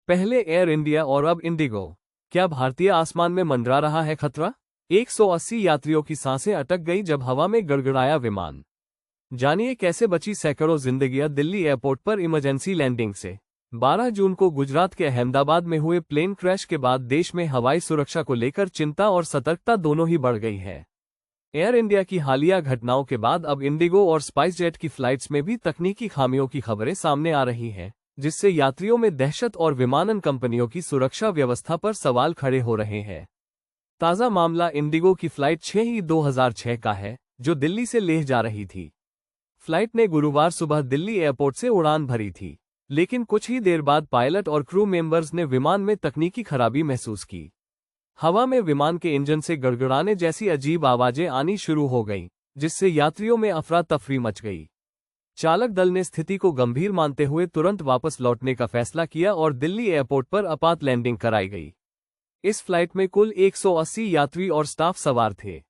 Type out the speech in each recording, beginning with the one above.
पहले air India और अब इंडिगो। क्या भारतीय आसमान में मंडरा रहा है खतरा? 180 यात्रियों की सांसें अटक गई जब हवा में गड़गड़ाया विमान। जानिए कैसे बची सैकड़ों जिंदगियां दिल्ली एयरपोर्ट पर इमरजेंसी लैंडिंग से। 12 जून को गुजरात के अहमदाबाद में हुए प्लेन क्रैश के बाद देश में हवाई सुरक्षा को लेकर चिंता और सतर्कता दोनों ही बढ़ गई है। एयर इंडिया की हालिया घटनाओं के बाद अब इंडिगो और स्पाइसजेट की फ्लाइट्स में भी तकनीकी खामियों की खबरें सामने आ रही हैं, जिससे यात्रियों में दहशत और विमानन कंपनियों की सुरक्षा व्यवस्था पर सवाल खड़े हो रहे हैं। ताज़ा मामला इंडिगो की फ्लाइट 6E-2006 का है, जो दिल्ली से लेह जा रही थी। फ्लाइट ने गुरुवार सुबह दिल्ली एयरपोर्ट से उड़ान भरी थी, लेकिन कुछ ही देर बाद पायलट और क्रू मेंबर्स ने विमान में तकनीकी खराबी महसूस की। हवा में विमान के इंजन से गड़गड़ाने जैसी अजीब आवाजें आनी शुरू हो गईं, जिससे यात्रियों में अफरा तफरी मच गई। चालक दल ने स्थिति को गंभीर मानते हुए तुरंत वापस लौटने का फैसला किया और दिल्ली एयरपोर्ट पर आपात लैंडिंग कराई गई। इस फ्लाइट में कुल 180 यात्री और स्टाफ सवार थे।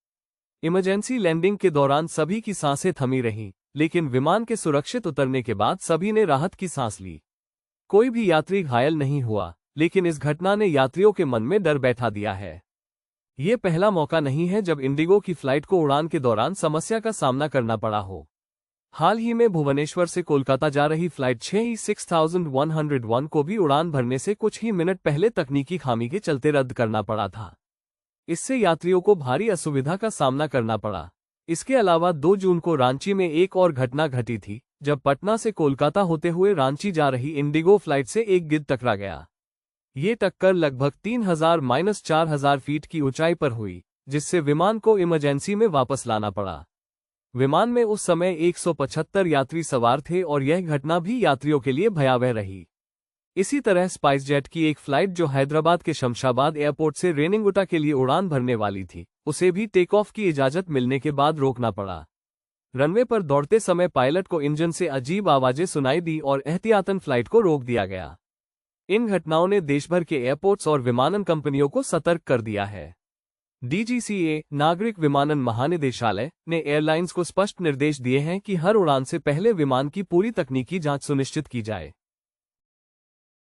इमरजेंसी लैंडिंग के दौरान सभी की सांसें थमी रहीं, लेकिन विमान के सुरक्षित उतरने के बाद सभी ने राहत की सांस ली। कोई भी यात्री घायल नहीं हुआ, लेकिन इस घटना ने यात्रियों के मन में डर बैठा दिया है। ये पहला मौका नहीं है जब इंडिगो की फ्लाइट को उड़ान के दौरान समस्या का सामना करना पड़ा हो। हाल ही में भुवनेश्वर से कोलकाता जा रही फ्लाइट 6E-6101 को भी उड़ान भरने से कुछ ही मिनट पहले तकनीकी खामी के चलते रद्द करना पड़ा था। इससे यात्रियों को भारी असुविधा का सामना करना पड़ा। इसके अलावा 2 जून को रांची में एक और घटना घटी थी, जब पटना से कोलकाता होते हुए रांची जा रही इंडिगो फ्लाइट से एक गिद्ध टकरा गया। ये टक्कर लगभग 3000-4000 फीट की ऊंचाई पर हुई, जिससे विमान को इमरजेंसी में वापस लाना पड़ा। विमान में उस समय 175 यात्री सवार थे और यह घटना भी यात्रियों के लिए भयावह रही। इसी तरह स्पाइसजेट की एक फ्लाइट जो हैदराबाद के शमशाबाद एयरपोर्ट से रेनिगुंटा के लिए उड़ान भरने वाली थी, उसे भी टेक ऑफ की इजाजत मिलने के बाद रोकना पड़ा। रनवे पर दौड़ते समय पायलट को इंजन से अजीब आवाजें सुनाई दी और एहतियातन फ्लाइट को रोक दिया गया। इन घटनाओं ने देशभर के एयरपोर्ट्स और विमानन कंपनियों को सतर्क कर दिया है। DGCA, नागरिक विमानन महानिदेशालय, ने एयरलाइंस को स्पष्ट निर्देश दिए हैं कि हर उड़ान से पहले विमान की पूरी तकनीकी जांच सुनिश्चित की जाए।